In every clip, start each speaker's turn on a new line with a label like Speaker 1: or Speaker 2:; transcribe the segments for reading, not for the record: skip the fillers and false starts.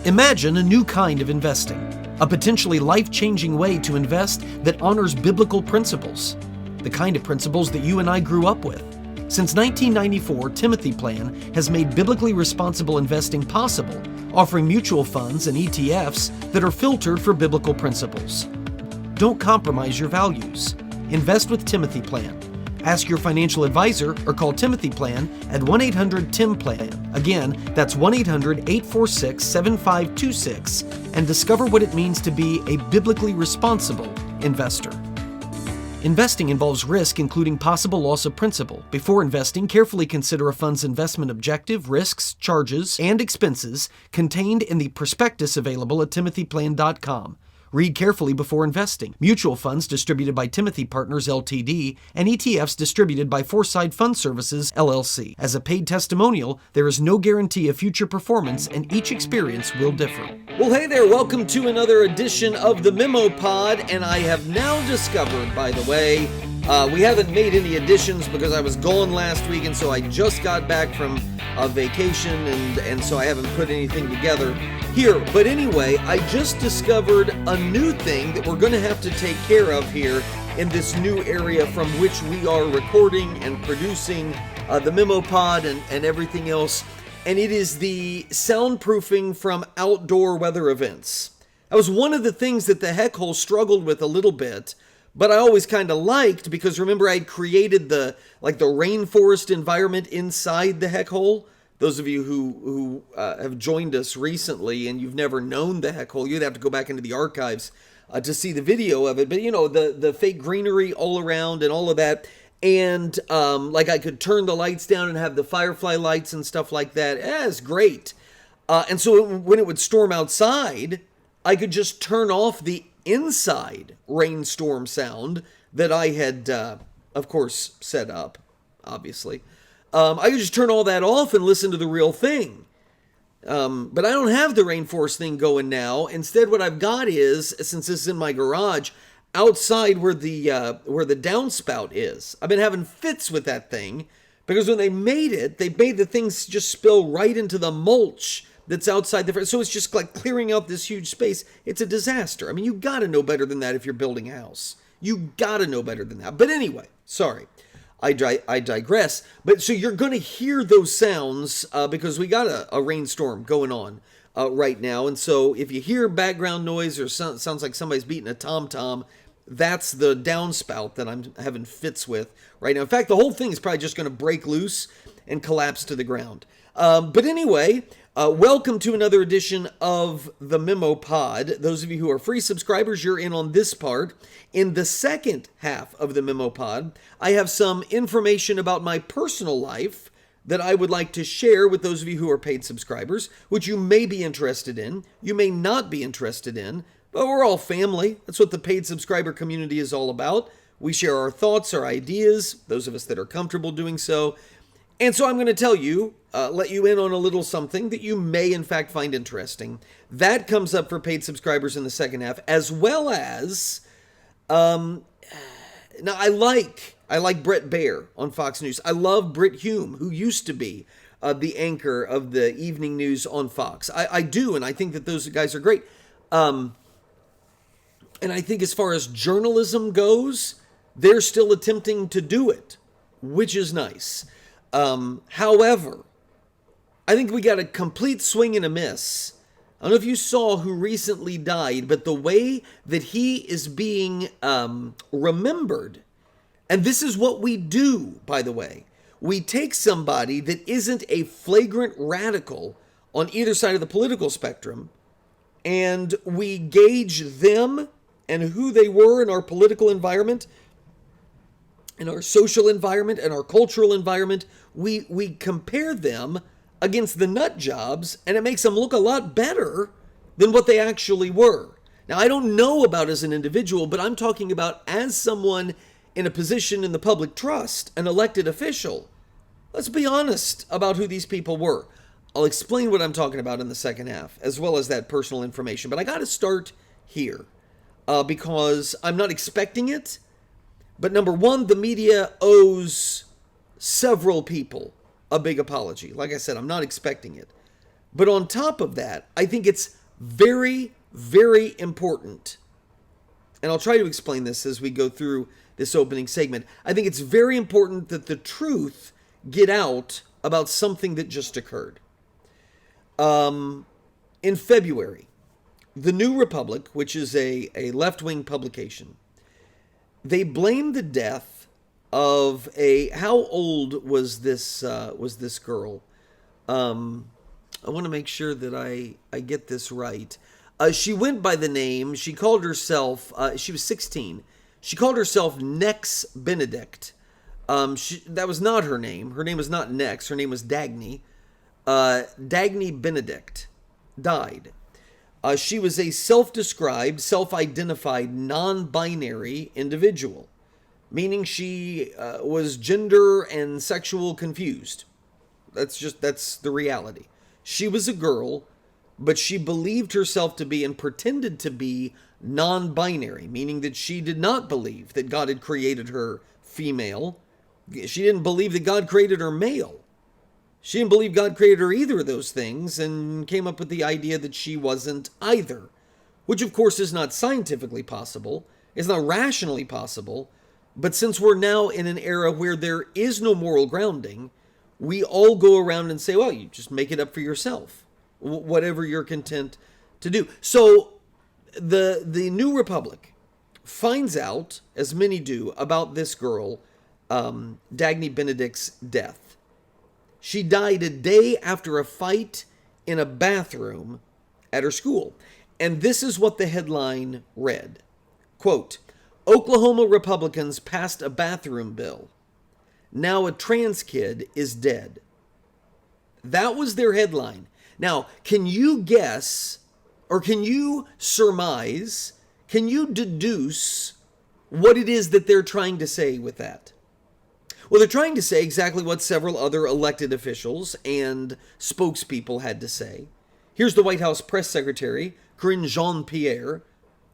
Speaker 1: Imagine a new kind of investing, a potentially life-changing way to invest that honors biblical principles, the kind of principles that you and I grew up with. Since 1994, Timothy Plan has made biblically responsible investing possible, offering mutual funds and ETFs that are filtered for biblical principles. Don't compromise your values. Invest with Timothy Plan. Ask your financial advisor or call Timothy Plan at 1-800-TIM-PLAN. Again, that's 1-800-846-7526 and discover what it means to be a biblically responsible investor. Investing involves risk, including possible loss of principal. Before investing, carefully consider a fund's investment objective, risks, charges, and expenses contained in the prospectus available at timothyplan.com. Read carefully before investing. Mutual funds distributed by Timothy Partners Ltd. and ETFs distributed by Foreside Fund Services LLC. As a paid testimonial, there is no guarantee of future performance and each experience will differ. Well, hey there, welcome to another edition of the MemoPod, and I have now discovered, by the way, we haven't made any additions because I was gone last week, and so I just got back from a vacation, and so I haven't put anything together here. But anyway, I just discovered a new thing that we're going to have to take care of here in this new area from which we are recording and producing the MemoPod and everything else, and it is the soundproofing from outdoor weather events. That was one of the things that the Heck Hole struggled with a little bit, but I always kind of liked, because remember I created the rainforest environment inside the Heck Hole. Those of you who have joined us recently and you've never known the Heck Hole, you'd have to go back into the archives to see the video of it. But you know, the fake greenery all around and all of that. And I could turn the lights down and have the firefly lights and stuff like that. It's great. And so when it would storm outside, I could just turn off the inside rainstorm sound that I had, of course, set up, obviously. I could just turn all that off and listen to the real thing. But I don't have the rainforest thing going now. Instead, what I've got is, since this is in my garage, outside where the downspout is. I've been having fits with that thing because when they made the things just spill right into the mulch that's outside the front. So it's just like clearing out this huge space. It's a disaster. I mean, you got to know better than that if you're building a house. You got to know better than that. But anyway, sorry. I digress. But so you're going to hear those sounds because we got a rainstorm going on right now. And so if you hear background noise or sounds like somebody's beating a tom-tom, that's the downspout that I'm having fits with right now. In fact, the whole thing is probably just going to break loose and collapse to the ground. But anyway, welcome to another edition of the MemoPod. Those of you who are free subscribers, you're in on this part. In the second half of the MemoPod, I have some information about my personal life that I would like to share with those of you who are paid subscribers, which you may be interested in, you may not be interested in, but we're all family. That's what the paid subscriber community is all about. We share our thoughts, our ideas, those of us that are comfortable doing so. And so I'm going to tell you, let you in on a little something that you may in fact find interesting. That comes up for paid subscribers in the second half, as well as, now I like Brett Baer on Fox News. I love Brit Hume, who used to be the anchor of the evening news on Fox. I do, and I think that those guys are great. And I think as far as journalism goes, they're still attempting to do it, which is nice. However, I think we got a complete swing and a miss. I don't know if you saw who recently died, but the way that he is being remembered, and this is what we do, by the way. We take somebody that isn't a flagrant radical on either side of the political spectrum, and we gauge them and who they were in our political environment, in our social environment, and our cultural environment. We compare them against the nut jobs, and it makes them look a lot better than what they actually were. Now, I don't know about as an individual, but I'm talking about as someone in a position in the public trust, an elected official. Let's be honest about who these people were. I'll explain what I'm talking about in the second half, as well as that personal information. But I got to start here because I'm not expecting it. But number one, the media owes several people a big apology. Like I said, I'm not expecting it. But on top of that, I think it's very, very important, and I'll try to explain this as we go through this opening segment. I think it's very important that the truth get out about something that just occurred. In February, the New Republic, which is a left-wing publication, they blamed the death of how old was this girl? I want to make sure that I get this right. She went by the name, she called herself, she was 16. She called herself Nex Benedict. That was not her name. Her name was not Nex. Her name was Dagny. Dagny Benedict died. She was a self-described, self-identified, non-binary individual, meaning she was gender and sexual confused. That's the reality. She was a girl, but she believed herself to be and pretended to be non-binary, meaning that she did not believe that God had created her female. She didn't believe that God created her male. She didn't believe God created her either of those things and came up with the idea that she wasn't either, which of course is not scientifically possible. It's not rationally possible. But since we're now in an era where there is no moral grounding, we all go around and say, well, you just make it up for yourself, whatever you're content to do. So the New Republic finds out, as many do, about this girl, Dagny Benedict's death. She died a day after a fight in a bathroom at her school. And this is what the headline read. Quote, Oklahoma Republicans passed a bathroom bill. Now a trans kid is dead. That was their headline. Now, can you guess, or can you surmise, can you deduce what it is that they're trying to say with that? Well, they're trying to say exactly what several other elected officials and spokespeople had to say. Here's the White House press secretary, Karine Jean-Pierre.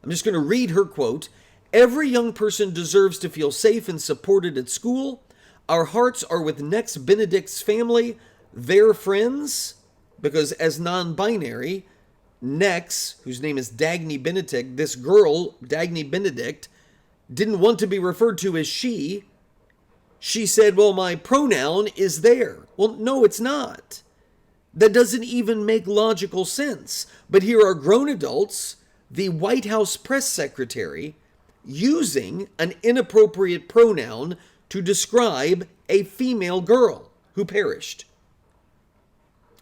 Speaker 1: I'm just going to read her quote. Every young person deserves to feel safe and supported at school. Our hearts are with Nex Benedict's family, their friends, because as non-binary, Nex, whose name is Dagny Benedict, this girl, Dagny Benedict, didn't want to be referred to as she. She said, well, my pronoun is there. Well, no, it's not. That doesn't even make logical sense. But here are grown adults, the White House press secretary, using an inappropriate pronoun to describe a female girl who perished.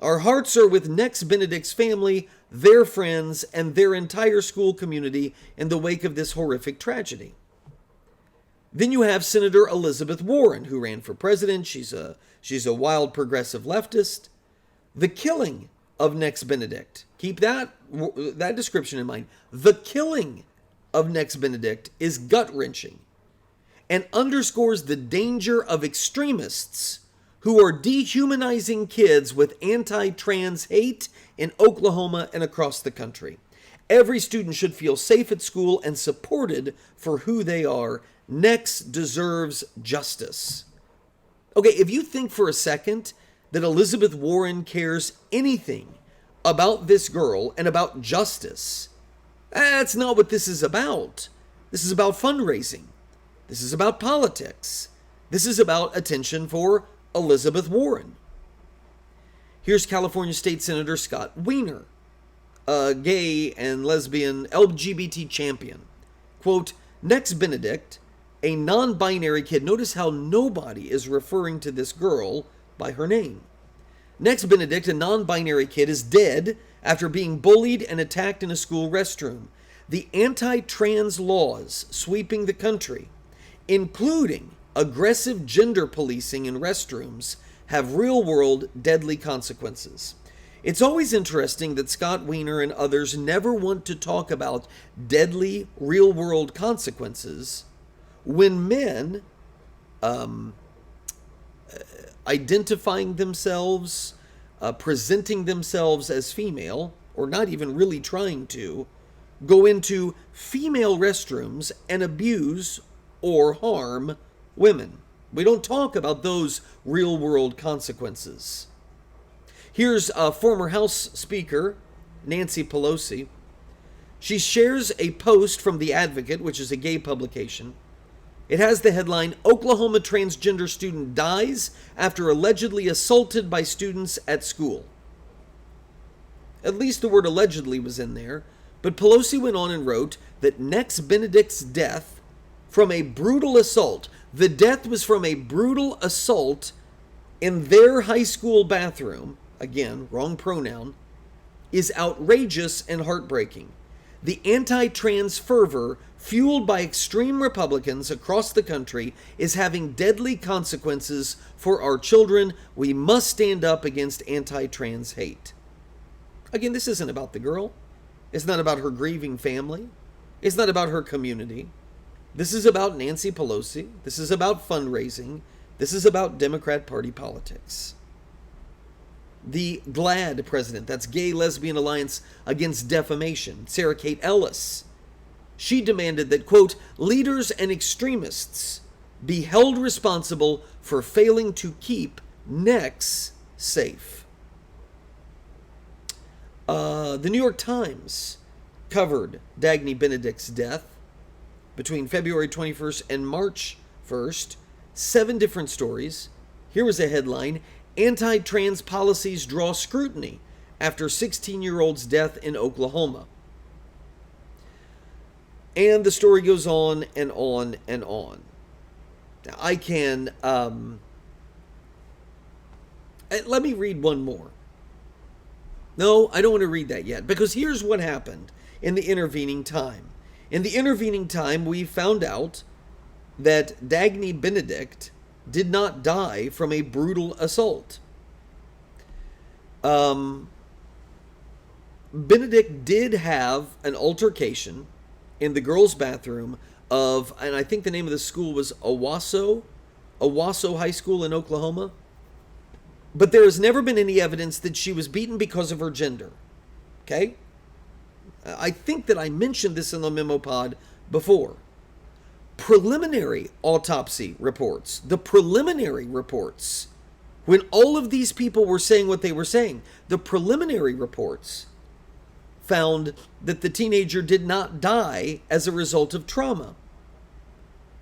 Speaker 1: Our hearts are with Nex Benedict's family, their friends, and their entire school community in the wake of this horrific tragedy. Then you have Senator Elizabeth Warren, who ran for president. She's a wild progressive leftist. The killing of Nex Benedict, keep that description in mind. The killing of Nex Benedict is gut-wrenching and underscores the danger of extremists who are dehumanizing kids with anti-trans hate in Oklahoma and across the country. Every student should feel safe at school and supported for who they are. Nex deserves justice. Okay, if you think for a second that Elizabeth Warren cares anything about this girl and about justice, that's not what this is about. This is about fundraising. This is about politics. This is about attention for Elizabeth Warren. Here's California State Senator Scott Wiener, a gay and lesbian LGBT champion. Quote, Nex Benedict, a non-binary kid. Notice how nobody is referring to this girl by her name. Nex Benedict, a non-binary kid, is dead after being bullied and attacked in a school restroom. The anti-trans laws sweeping the country, including aggressive gender policing in restrooms, have real-world deadly consequences. It's always interesting that Scott Wiener and others never want to talk about deadly real-world consequences when men identifying themselves, presenting themselves as female, or not even really trying to, go into female restrooms and abuse or harm women. We don't talk about those real-world consequences. Here's a former House Speaker, Nancy Pelosi. She shares a post from The Advocate, which is a gay publication. It has the headline, Oklahoma transgender student dies after allegedly assaulted by students at school. At least the word allegedly was in there, but Pelosi went on and wrote that Dagny Benedict's death from a brutal assault, the death was from a brutal assault in their high school bathroom, again, wrong pronoun, is outrageous and heartbreaking. The anti-trans fervor fueled by extreme Republicans across the country is having deadly consequences for our children. We must stand up against anti-trans hate. Again, this isn't about the girl. It's not about her grieving family. It's not about her community. This is about Nancy Pelosi. This is about fundraising. This is about Democrat Party politics. The GLAAD president, that's Gay Lesbian Alliance Against Defamation, Sarah Kate Ellis, she demanded that, quote, leaders and extremists be held responsible for failing to keep necks safe. The New York Times covered Dagny Benedict's death between February 21st and March 1st. 7 different stories. Here was a headline, Anti-trans policies draw scrutiny after 16-year-old's death in Oklahoma. And the story goes on and on and on. Now, I can, let me read one more. No, I don't want to read that yet, because here's what happened in the intervening time. In the intervening time, we found out that Dagny Benedict did not die from a brutal assault. Benedict did have an altercation in the girls' bathroom of, and I think the name of the school was Owasso High School in Oklahoma. But there has never been any evidence that she was beaten because of her gender. Okay? I think that I mentioned this in the MemoPod before. Preliminary autopsy reports, the preliminary reports, when all of these people were saying what they were saying, the preliminary reports found that the teenager did not die as a result of trauma.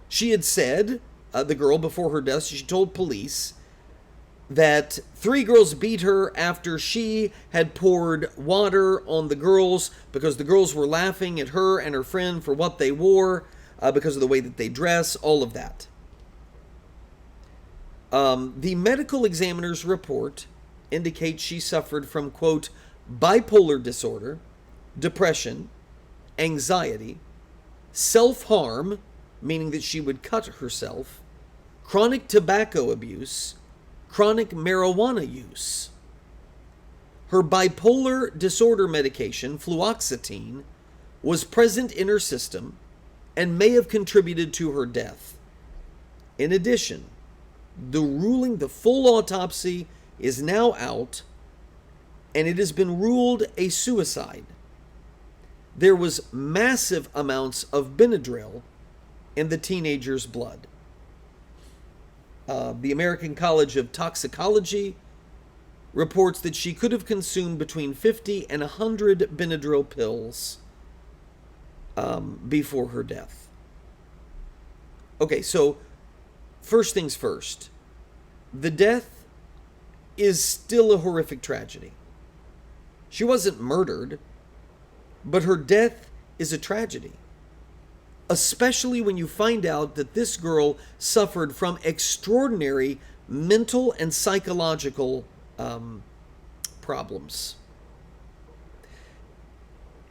Speaker 1: She had said, the girl before her death, she told police that 3 girls beat her after she had poured water on the girls because the girls were laughing at her and her friend for what they wore, because of the way that they dress, all of that. The medical examiner's report indicates she suffered from, quote, bipolar disorder, depression, anxiety, self-harm, meaning that she would cut herself, chronic tobacco abuse, chronic marijuana use. Her bipolar disorder medication, fluoxetine, was present in her system and may have contributed to her death. In addition, the full autopsy is now out, and it has been ruled a suicide. There was massive amounts of Benadryl in the teenager's blood. The American College of Toxicology reports that she could have consumed between 50 and 100 Benadryl pills before her death. Okay, so first things first. The death is still a horrific tragedy. She wasn't murdered, but her death is a tragedy. Especially when you find out that this girl suffered from extraordinary mental and psychological problems.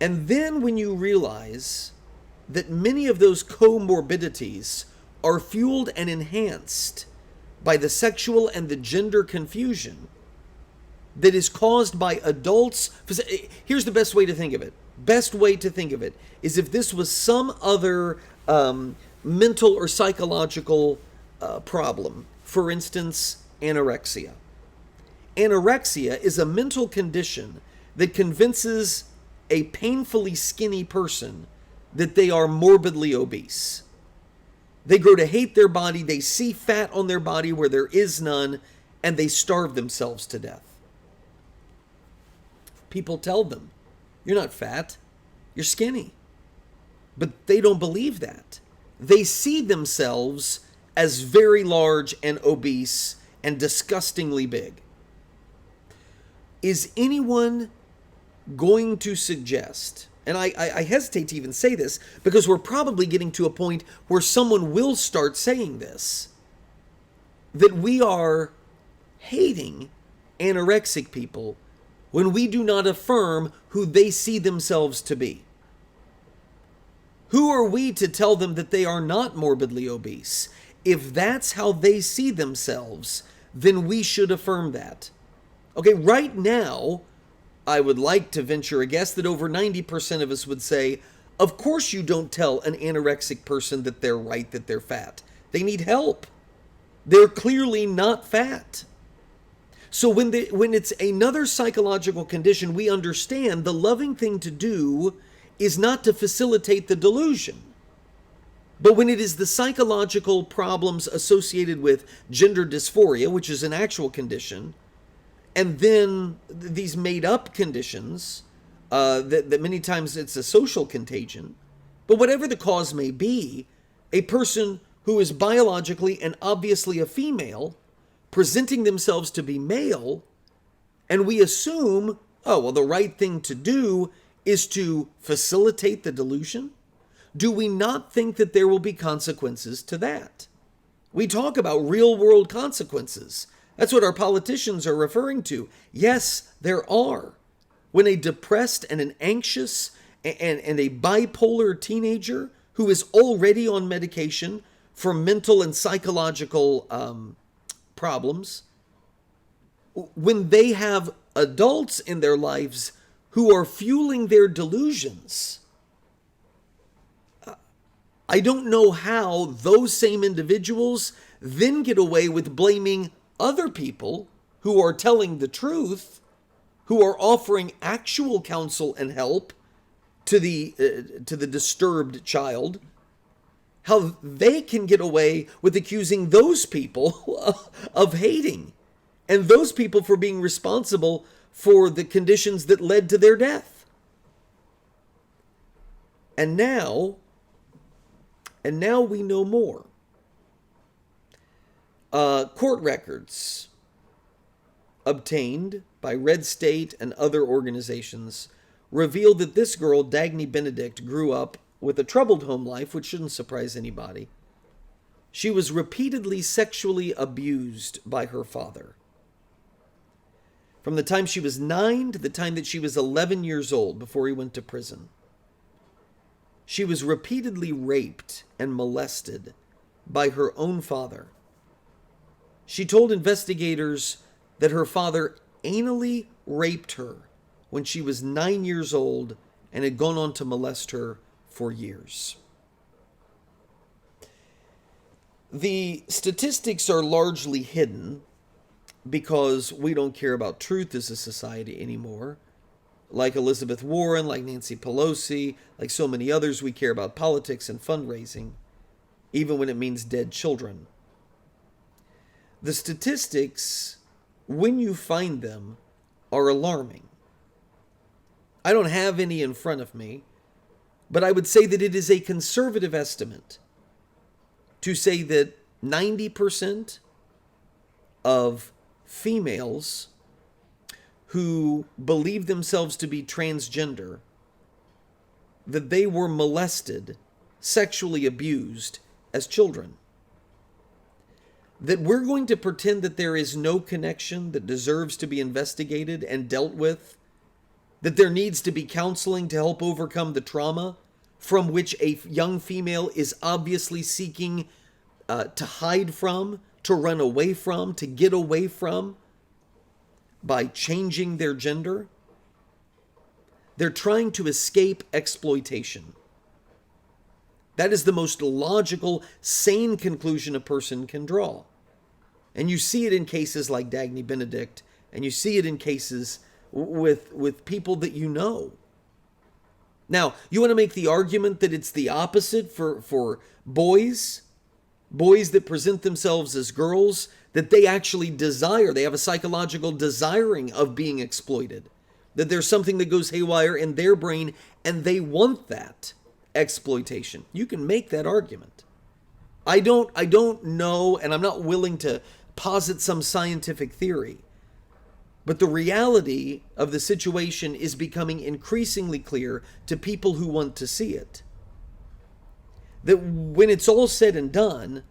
Speaker 1: And then when you realize that many of those comorbidities are fueled and enhanced by the sexual and the gender confusion that is caused by adults. Here's the best way to think of it. Best way to think of it is if this was some other mental or psychological problem. For instance, anorexia. Anorexia is a mental condition that convinces a painfully skinny person that they are morbidly obese. They grow to hate their body, they see fat on their body where there is none, and they starve themselves to death. People tell them, you're not fat, you're skinny. But they don't believe that. They see themselves as very large and obese and disgustingly big. Is anyone going to suggest, and I hesitate to even say this because we're probably getting to a point where someone will start saying this, that we are hating anorexic people when we do not affirm who they see themselves to be? Who are we to tell them that they are not morbidly obese? If that's how they see themselves, then we should affirm that. Okay, right now, I would like to venture a guess that over 90% of us would say, of course you don't tell an anorexic person that they're right, that they're fat. They need help. They're clearly not fat. So when it's another psychological condition, we understand the loving thing to do is not to facilitate the delusion. But when it is the psychological problems associated with gender dysphoria, which is an actual condition, and then these made-up conditions, that many times it's a social contagion, but whatever the cause may be, a person who is biologically and obviously a female, presenting themselves to be male, and we assume, oh, well, the right thing to do is to facilitate the delusion? Do we not think that there will be consequences to that? We talk about real-world consequences. That's what our politicians are referring to. Yes, there are. When a depressed and an anxious and a bipolar teenager who is already on medication for mental and psychological problems, when they have adults in their lives who are fueling their delusions, I don't know how those same individuals then get away with blaming other people who are telling the truth, who are offering actual counsel and help to the disturbed child, how they can get away with accusing those people of hating, and those people for being responsible for the conditions that led to their death. And now we know more. Court records obtained by Red State and other organizations revealed that this girl, Dagny Benedict, grew up with a troubled home life, which shouldn't surprise anybody. She was repeatedly sexually abused by her father. From the time she was 9 to the time that she was 11 years old before he went to prison. She was repeatedly raped and molested by her own father. She told investigators that her father anally raped her when she was 9 years old and had gone on to molest her for years. The statistics are largely hidden because we don't care about truth as a society anymore. Like Elizabeth Warren, like Nancy Pelosi, like so many others, we care about politics and fundraising, even when it means dead children. The statistics, when you find them, are alarming. I don't have any in front of me, but I would say that it is a conservative estimate to say that 90% of females who believe themselves to be transgender, that they were molested, sexually abused as children. That we're going to pretend that there is no connection that deserves to be investigated and dealt with, that there needs to be counseling to help overcome the trauma from which a young female is obviously seeking to hide from, to run away from, to get away from by changing their gender. They're trying to escape exploitation. That is the most logical, sane conclusion a person can draw. And you see it in cases like Dagny Benedict, and you see it in cases with people that you know. Now, you want to make the argument that it's the opposite for boys that present themselves as girls, that they actually desire, they have a psychological desiring of being exploited. that there's something that goes haywire in their brain and they want that exploitation. You can make that argument. I don't know, and I'm not willing to posit some scientific theory, but the reality of the situation is becoming increasingly clear to people who want to see it. That when it's all said and done,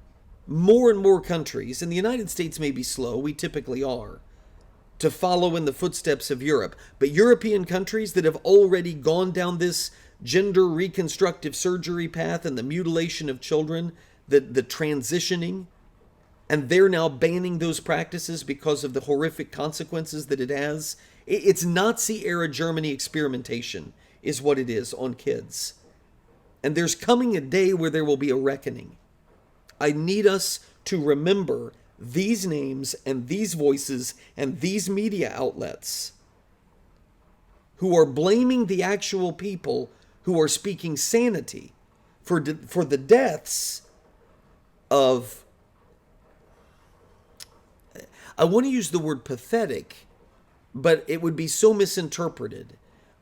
Speaker 1: more and more countries, and the United States may be slow, we typically are, to follow in the footsteps of Europe, but European countries that have already gone down this gender reconstructive surgery path and the mutilation of children, the transitioning, and they're now banning those practices because of the horrific consequences that it has. It's Nazi-era Germany experimentation is what it is on kids. And there's coming a day where there will be a reckoning. I need us to remember these names and these voices and these media outlets who are blaming the actual people who are speaking sanity for the deaths of, I want to use the word pathetic, but it would be so misinterpreted.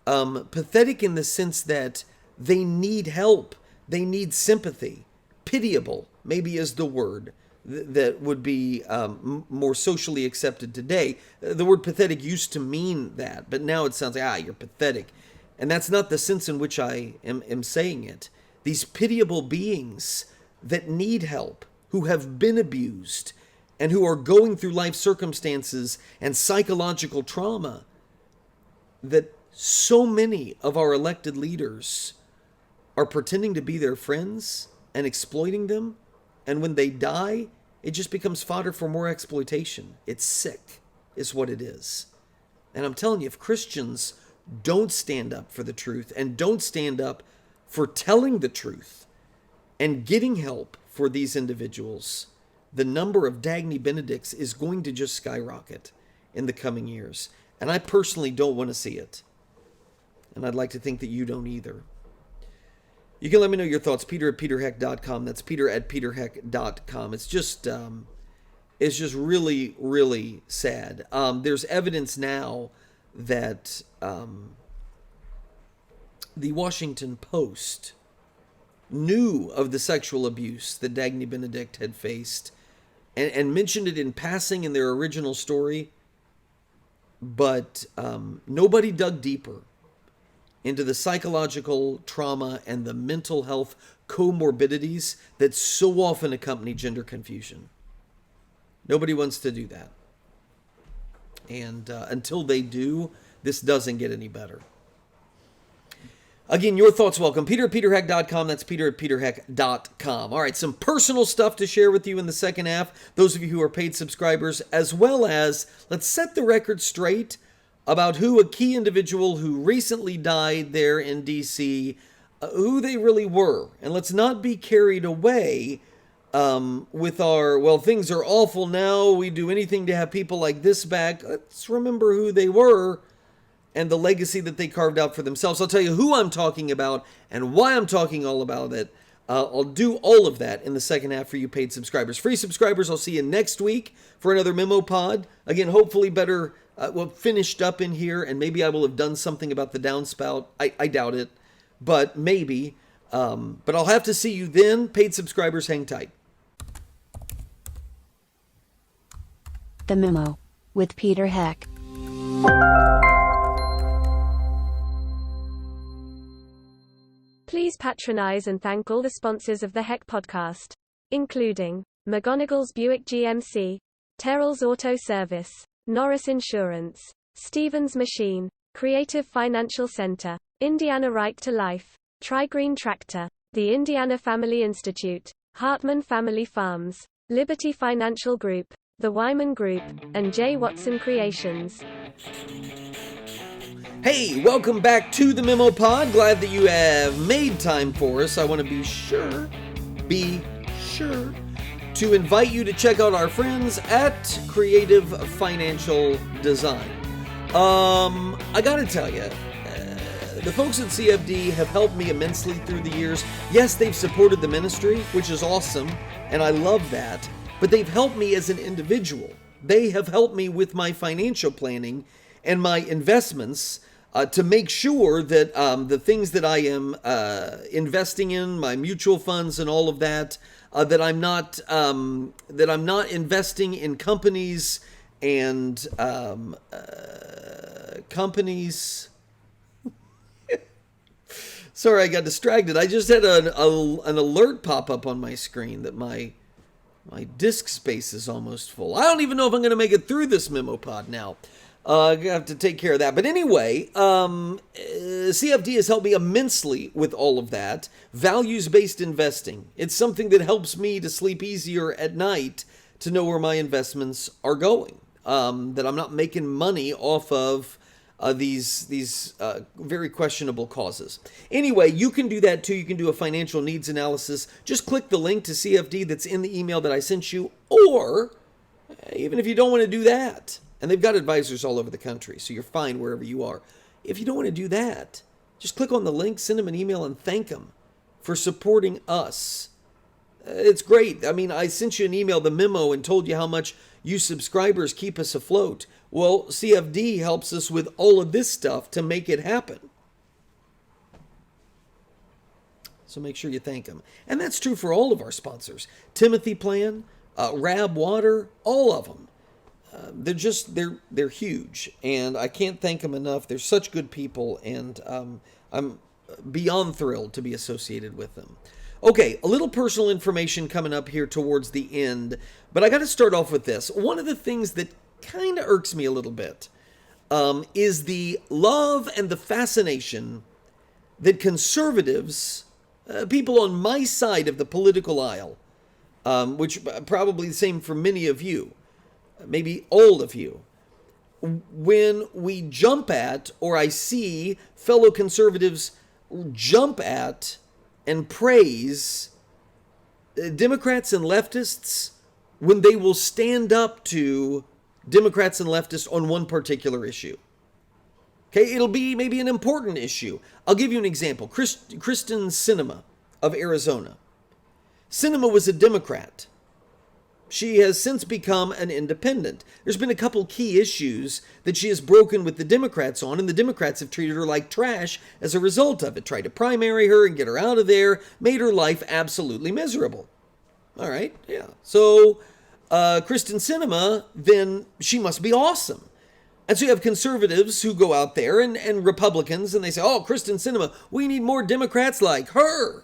Speaker 1: Pathetic in the sense that they need help, they need sympathy. Pitiable, maybe is the word that would be more socially accepted today. The word pathetic used to mean that, but now it sounds like, you're pathetic. And that's not the sense in which I am saying it. These pitiable beings that need help, who have been abused, and who are going through life circumstances and psychological trauma that so many of our elected leaders are pretending to be their friends and exploiting them. And when they die, it just becomes fodder for more exploitation. It's sick, is what it is. And I'm telling you, if Christians don't stand up for the truth and don't stand up for telling the truth and getting help for these individuals, the number of Dagny Benedicts is going to just skyrocket in the coming years. And I personally don't want to see it. And I'd like to think that you don't either. You can let me know your thoughts, peter@peterheck.com. That's peter@peterheck.com. It's just really, really sad. There's evidence now that the Washington Post knew of the sexual abuse that Dagny Benedict had faced and mentioned it in passing in their original story, but nobody dug deeper into the psychological trauma and the mental health comorbidities that so often accompany gender confusion. Nobody wants to do that. And until they do, this doesn't get any better. Again, your thoughts welcome. peter@peterheck.com. That's peter@peterheck.com. All right, some personal stuff to share with you in the second half. Those of you who are paid subscribers, as well as let's set the record straight about who a key individual who recently died there in D.C., who they really were. And let's not be carried away with our, well, things are awful now, we do anything to have people like this back. Let's remember who they were and the legacy that they carved out for themselves. I'll tell you who I'm talking about and why I'm talking all about it. I'll do all of that in the second half for you paid subscribers. Free subscribers, I'll see you next week for another MemoPod. Again, hopefully better, finished up in here, and maybe I will have done something about the downspout. I doubt it, but maybe. But I'll have to see you then. Paid subscribers, hang tight.
Speaker 2: The Memo with Peter Heck.
Speaker 3: Please patronize and thank all the sponsors of the Heck podcast, including McGonagall's Buick GMC, Terrell's Auto Service, Norris Insurance, Stevens Machine, Creative Financial Center, Indiana Right to Life, Tri-Green Tractor, the Indiana Family Institute, Hartman Family Farms, Liberty Financial Group, the Wyman Group, and J. Watson Creations.
Speaker 1: Hey, welcome back to the MemoPod. Glad that you have made time for us. I want to be sure to invite you to check out our friends at Creative Financial Design. I gotta tell you, the folks at CFD have helped me immensely through the years. Yes, they've supported the ministry, which is awesome, and I love that, but they've helped me as an individual. They have helped me with my financial planning and my investments to make sure that the things that I am investing in, my mutual funds and all of that, that I'm not investing in companies and companies. Sorry, I got distracted. I just had an alert pop up on my screen that my disk space is almost full. I don't even know if I'm going to make it through this MemoPod now. I have to take care of that. But anyway, CFD has helped me immensely with all of that. Values-based investing. It's something that helps me to sleep easier at night to know where my investments are going. That I'm not making money off of these very questionable causes. Anyway, you can do that too. You can do a financial needs analysis. Just click the link to CFD that's in the email that I sent you. Or, even if you don't want to do that, and they've got advisors all over the country, so you're fine wherever you are. If you don't want to do that, just click on the link, send them an email, and thank them for supporting us. It's great. I mean, I sent you an email, the memo, and told you how much you subscribers keep us afloat. Well, CFD helps us with all of this stuff to make it happen. So make sure you thank them. And that's true for all of our sponsors. Timothy Plan, Rab Water, all of them. They're huge, and I can't thank them enough. They're such good people, and I'm beyond thrilled to be associated with them. Okay, a little personal information coming up here towards the end, but I got to start off with this. One of the things that kind of irks me a little bit is the love and the fascination that conservatives, people on my side of the political aisle, which probably the same for many of you, maybe all of you, when we jump at, or I see fellow conservatives jump at and praise Democrats and leftists when they will stand up to Democrats and leftists on one particular issue. Okay, it'll be maybe an important issue. I'll give you an example. Kristen Sinema of Arizona. Sinema was a Democrat. She has since become an independent. There's been a couple key issues that she has broken with the Democrats on, and the Democrats have treated her like trash as a result of it. Tried to primary her and get her out of there, made her life absolutely miserable. All right, yeah. So Kristen Sinema, then she must be awesome. And so you have conservatives who go out there and Republicans, and they say, oh, Kristen Sinema, we need more Democrats like her.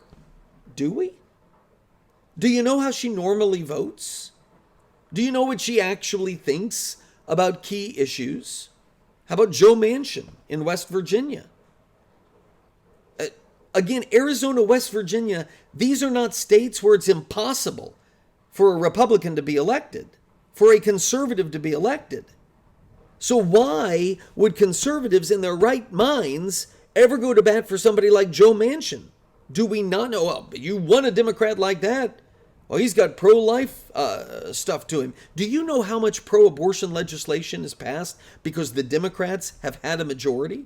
Speaker 1: Do we? Do you know how she normally votes? Do you know what she actually thinks about key issues? How about Joe Manchin in West Virginia? Again, Arizona, West Virginia, these are not states where it's impossible for a Republican to be elected, for a conservative to be elected. So why would conservatives in their right minds ever go to bat for somebody like Joe Manchin? Do we not know? Well, you want a Democrat like that? Well, he's got pro-life stuff to him. Do you know how much pro-abortion legislation is passed because the Democrats have had a majority?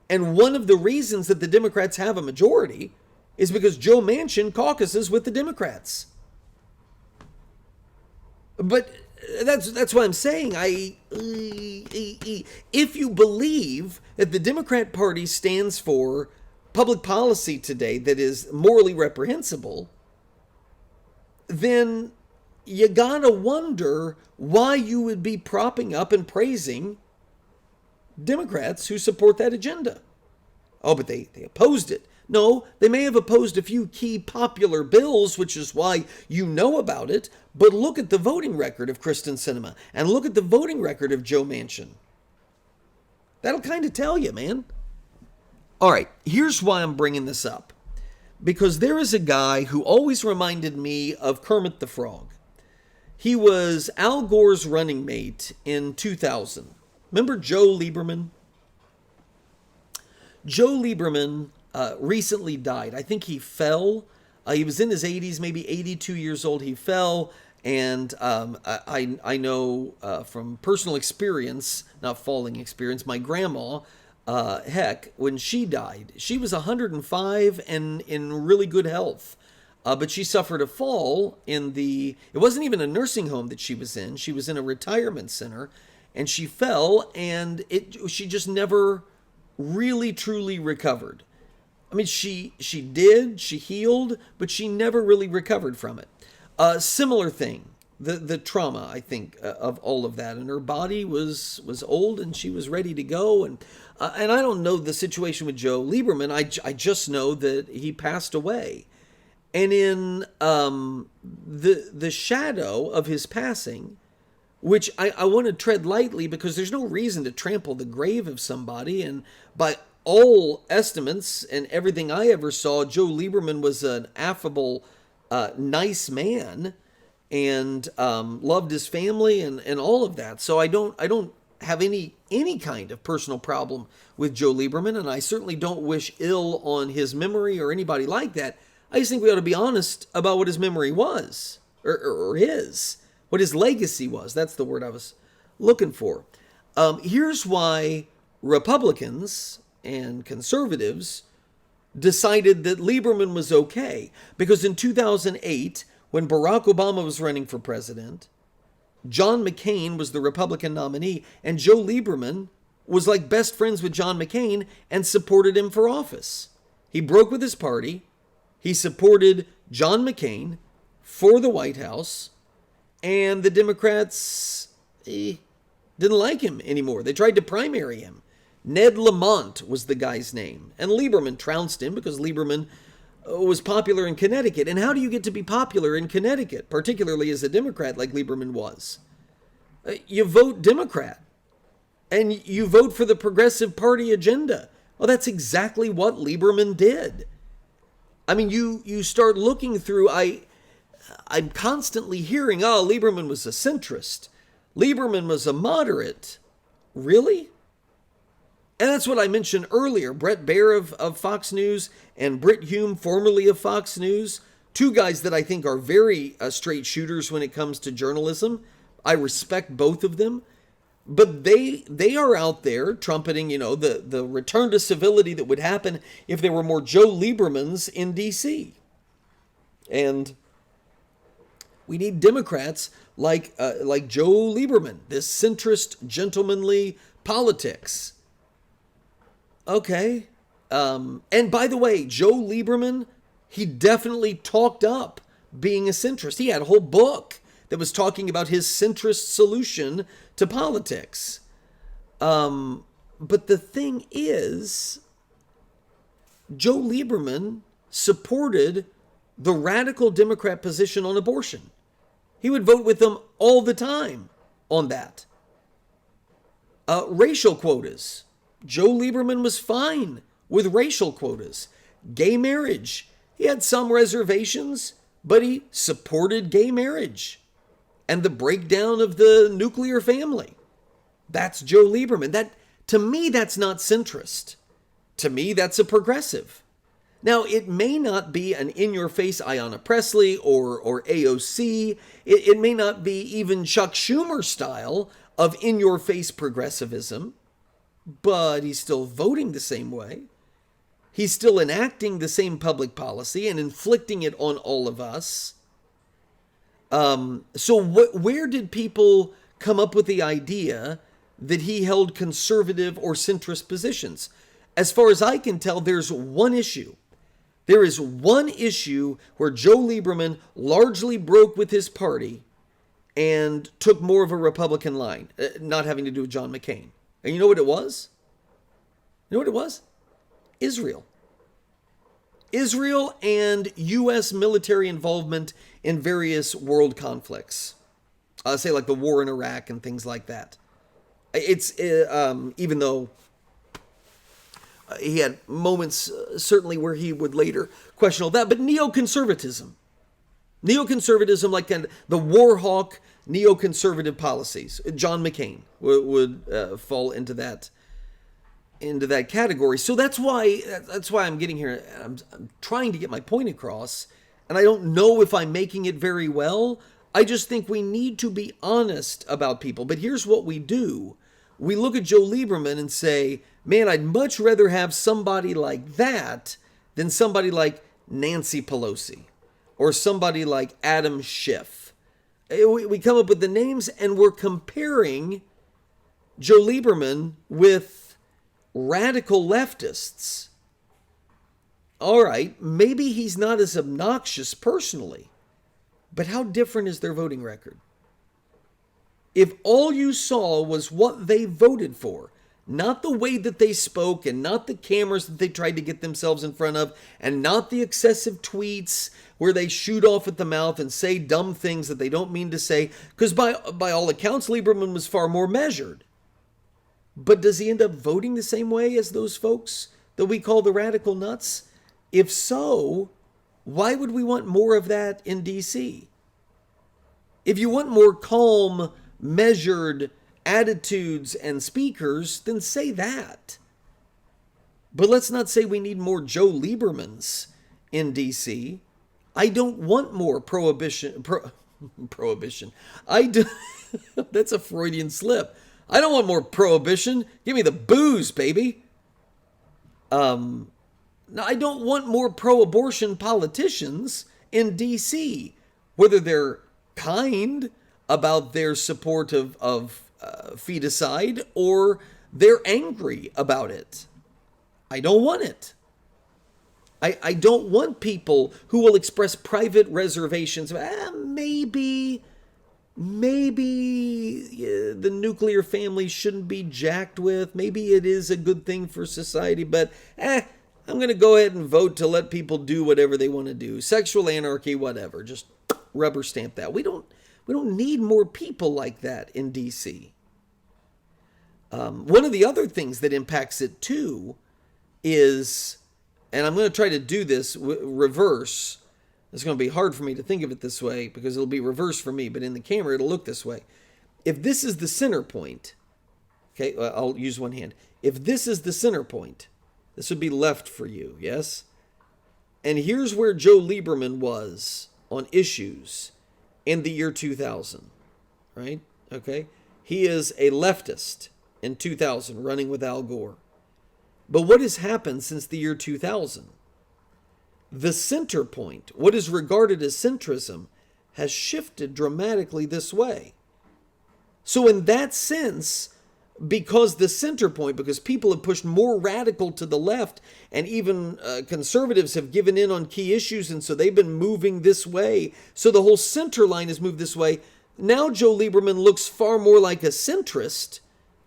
Speaker 1: And one of the reasons that the Democrats have a majority is because Joe Manchin caucuses with the Democrats. But that's what I'm saying. If you believe that the Democrat Party stands for public policy today that is morally reprehensible, then you gotta wonder why you would be propping up and praising Democrats who support that agenda. Oh, but they opposed it. No, they may have opposed a few key popular bills, which is why you know about it, but look at the voting record of Kristen Sinema and look at the voting record of Joe Manchin. That'll kind of tell you, man. All right, here's why I'm bringing this up. Because there is a guy who always reminded me of Kermit the Frog. He was Al Gore's running mate in 2000. Remember Joe Lieberman? Joe Lieberman recently died. I think he fell. He was in his 80s, maybe 82 years old. He fell, and I know from personal experience, not falling experience, my grandma, when she died, she was 105 and in really good health. But she suffered a fall it wasn't even a nursing home that she was in. She was in a retirement center, and she fell, and she just never really truly recovered. I mean, she healed, but she never really recovered from it. Similar thing, the trauma, I think, of all of that. And her body was old and she was ready to go. And I don't know the situation with Joe Lieberman. I just know that he passed away. And in the shadow of his passing, which I want to tread lightly because there's no reason to trample the grave of somebody. And by all estimates and everything I ever saw, Joe Lieberman was an affable, nice man and loved his family and all of that. So I don't have any kind of personal problem with Joe Lieberman, and I certainly don't wish ill on his memory or anybody like that. I just think we ought to be honest about what his memory was, or what his legacy was. That's the word I was looking for. Here's why Republicans and conservatives decided that Lieberman was okay. Because in 2008, when Barack Obama was running for president, John McCain was the Republican nominee, and Joe Lieberman was like best friends with John McCain and supported him for office. He broke with his party. He supported John McCain for the White House, and the Democrats didn't like him anymore. They tried to primary him. Ned Lamont was the guy's name, and Lieberman trounced him because Lieberman was popular in Connecticut. And how do you get to be popular in Connecticut, particularly as a Democrat like Lieberman was? You vote Democrat, and you vote for the Progressive Party agenda. Well, that's exactly what Lieberman did. I mean, you start looking through, I'm constantly hearing, Lieberman was a centrist. Lieberman was a moderate. Really? And that's what I mentioned earlier. Bret Baier of Fox News and Brit Hume, formerly of Fox News, two guys that I think are very straight shooters when it comes to journalism. I respect both of them. But they are out there trumpeting, the return to civility that would happen if there were more Joe Liebermans in D.C. And we need Democrats like Joe Lieberman, this centrist, gentlemanly politics. Okay. And by the way, Joe Lieberman, he definitely talked up being a centrist. He had a whole book that was talking about his centrist solution to politics. But the thing is, Joe Lieberman supported the radical Democrat position on abortion. He would vote with them all the time on that. Racial quotas. Joe Lieberman was fine with racial quotas. Gay marriage. He had some reservations, but he supported gay marriage and the breakdown of the nuclear family. That's Joe Lieberman. To me, that's not centrist. To me, that's a progressive. Now, it may not be an in-your-face Ayanna Pressley or AOC. It may not be even Chuck Schumer style of in-your-face progressivism, but he's still voting the same way. He's still enacting the same public policy and inflicting it on all of us. Where did people come up with the idea that he held conservative or centrist positions? As far as I can tell, there's one issue. There is one issue where Joe Lieberman largely broke with his party and took more of a Republican line, not having to do with John McCain. And you know what it was? You know what it was? Israel. Israel and U.S. military involvement in various world conflicts. Say like the war in Iraq and things like that. It's, even though he had moments certainly where he would later question all that, but neoconservatism, like kind of the war hawk neoconservative policies. John McCain would fall into that category. So that's why I'm getting here. I'm trying to get my point across, and I don't know if I'm making it very well. I just think we need to be honest about people. But here's what we do. We look at Joe Lieberman and say, man, I'd much rather have somebody like that than somebody like Nancy Pelosi or somebody like Adam Schiff. We come up with the names and we're comparing Joe Lieberman with radical leftists, all right, maybe he's not as obnoxious personally, but how different is their voting record? If all you saw was what they voted for, not the way that they spoke and not the cameras that they tried to get themselves in front of and not the excessive tweets where they shoot off at the mouth and say dumb things that they don't mean to say, because by all accounts, Lieberman was far more measured. But does he end up voting the same way as those folks that we call the radical nuts? If so, why would we want more of that in D.C.? If you want more calm, measured attitudes and speakers, then say that. But let's not say we need more Joe Liebermans in D.C. I don't want more prohibition. That's a Freudian slip. I don't want more prohibition. Give me the booze, baby. No, I don't want more pro-abortion politicians in D.C., whether they're kind about their support of feticide or they're angry about it. I don't want it. I don't want people who will express private reservations. Maybe the nuclear family shouldn't be jacked with. Maybe it is a good thing for society, but I'm going to go ahead and vote to let people do whatever they want to do. Sexual anarchy, whatever. Just rubber stamp that. We don't need more people like that in D.C. One of the other things that impacts it too is, and I'm going to try to do this reverse. It's going to be hard for me to think of it this way because it'll be reverse for me, but in the camera it'll look this way. If this is the center point, okay, I'll use one hand. If this is the center point, this would be left for you, yes? And here's where Joe Lieberman was on issues in the year 2000, right? Okay? He is a leftist in 2000, running with Al Gore. But what has happened since the year 2000? The center point, what is regarded as centrism, has shifted dramatically this way. So in that sense, because the center point, because people have pushed more radical to the left, and even conservatives have given in on key issues, and so they've been moving this way. So the whole center line has moved this way. Now Joe Lieberman looks far more like a centrist,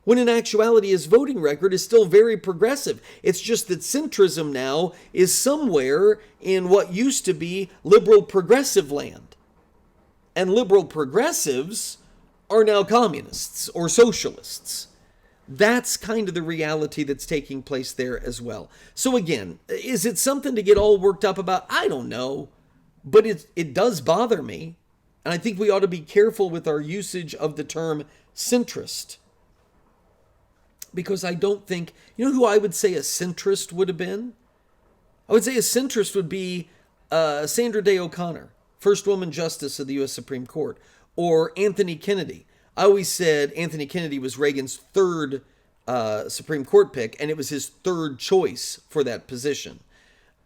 Speaker 1: when in actuality his voting record is still very progressive. It's just that centrism now is somewhere in what used to be liberal progressive land. And liberal progressives are now communists or socialists. That's kind of the reality that's taking place there as well. So again, is it something to get all worked up about? I don't know, but it does bother me. And I think we ought to be careful with our usage of the term centrist. Because I don't think, you know who I would say a centrist would have been? I would say a centrist would be Sandra Day O'Connor, first woman justice of the U.S. Supreme Court, or Anthony Kennedy. I always said Anthony Kennedy was Reagan's third Supreme Court pick, and it was his third choice for that position.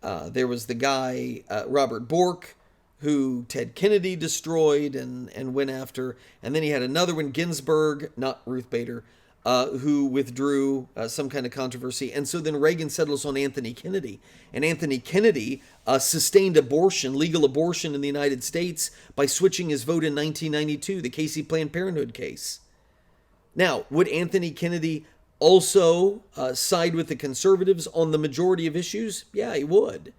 Speaker 1: There was the guy, Robert Bork, who Ted Kennedy destroyed and went after. And then he had another one, Ginsburg, not Ruth Bader, who withdrew some kind of controversy. And so then Reagan settles on Anthony Kennedy. And Anthony Kennedy sustained abortion, legal abortion in the United States by switching his vote in 1992, the Casey Planned Parenthood case. Now, would Anthony Kennedy also side with the conservatives on the majority of issues? Yeah, he would.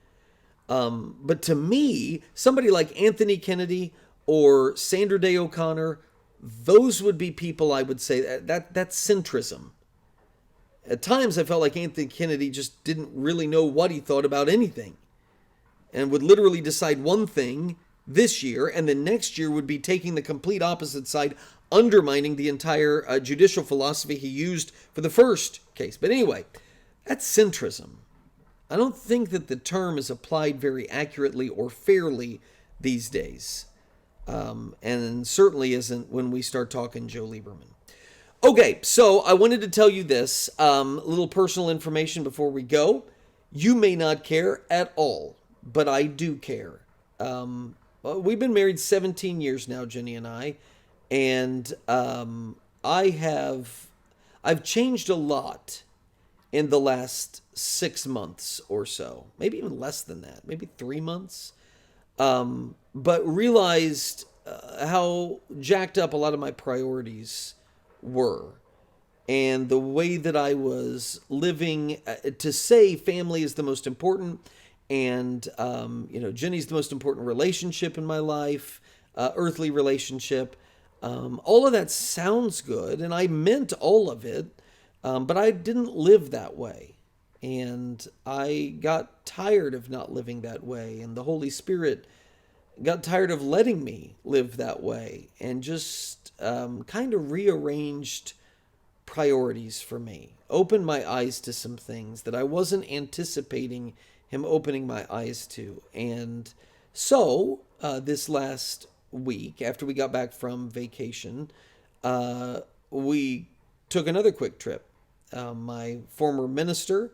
Speaker 1: But to me, somebody like Anthony Kennedy or Sandra Day O'Connor, those would be people I would say that's centrism. At times I felt like Anthony Kennedy just didn't really know what he thought about anything and would literally decide one thing this year and then next year would be taking the complete opposite side, undermining the entire judicial philosophy he used for the first case. But anyway, that's centrism. I don't think that the term is applied very accurately or fairly these days. And certainly isn't when we start talking Joe Lieberman. Okay, so I wanted to tell you this, little personal information before we go. You may not care at all, but I do care. We've been married 17 years now, Jenny and I, and I've changed a lot in the last 6 months or so, maybe even less than that, maybe 3 months. But realized how jacked up a lot of my priorities were. And the way that I was living, to say family is the most important, and Jenny's the most important relationship in my life, earthly relationship. All of that sounds good, and I meant all of it, but I didn't live that way. And I got tired of not living that way, and the Holy Spirit got tired of letting me live that way, and just kind of rearranged priorities for me, opened my eyes to some things that I wasn't anticipating him opening my eyes to. And so this last week, after we got back from vacation, we took another quick trip. My former minister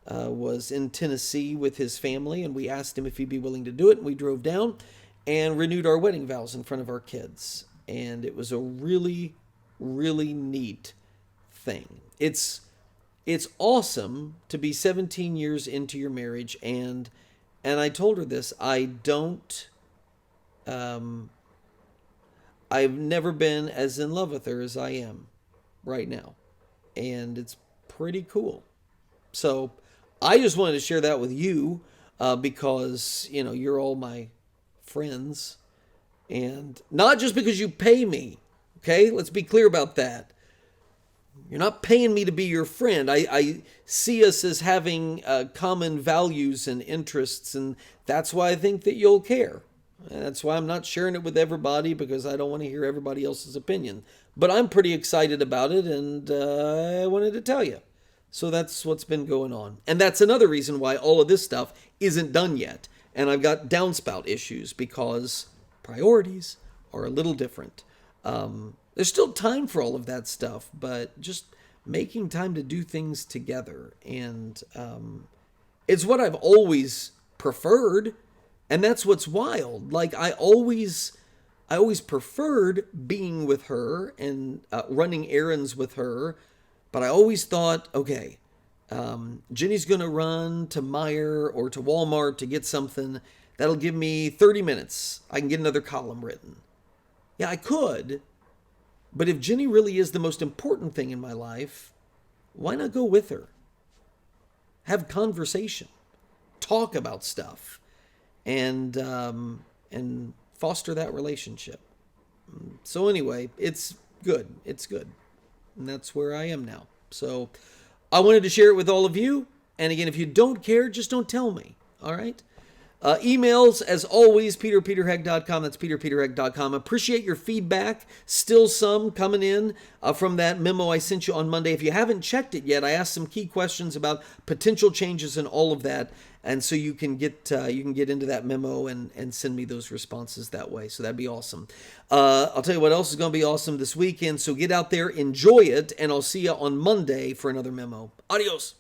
Speaker 1: was in Tennessee with his family, and we asked him if he'd be willing to do it, and we drove down and renewed our wedding vows in front of our kids. And it was a really, really neat thing. It's awesome to be 17 years into your marriage, and I told her this, I've never been as in love with her as I am right now, and it's pretty cool. So I just wanted to share that with you, because you're all my friends, and not just because you pay me. Okay, let's be clear about that. You're not paying me to be your friend. I see us as having common values and interests, and that's why I think that you'll care. And that's why I'm not sharing it with everybody, because I don't want to hear everybody else's opinion. But I'm pretty excited about it, and I wanted to tell you. So that's what's been going on. And that's another reason why all of this stuff isn't done yet. And I've got downspout issues, because priorities are a little different. There's still time for all of that stuff, but just making time to do things together. And it's what I've always preferred. And that's what's wild. Like, I always preferred being with her and running errands with her. But I always thought, okay, Jenny's going to run to Meijer or to Walmart to get something. That'll give me 30 minutes. I can get another column written. Yeah, I could. But if Jenny really is the most important thing in my life, why not go with her? Have conversation. Talk about stuff. And foster that relationship. So anyway, it's good. It's good. And that's where I am now. So I wanted to share it with all of you. And again, if you don't care, just don't tell me. All right? Emails, as always, peterpeterheck.com. That's peterpeterheck.com. Appreciate your feedback. Still some coming in from that memo I sent you on Monday. If you haven't checked it yet, I asked some key questions about potential changes and all of that. And so you can get into that memo and send me those responses that way. So that'd be awesome. I'll tell you what else is going to be awesome this weekend. So get out there, enjoy it, and I'll see you on Monday for another memo. Adios.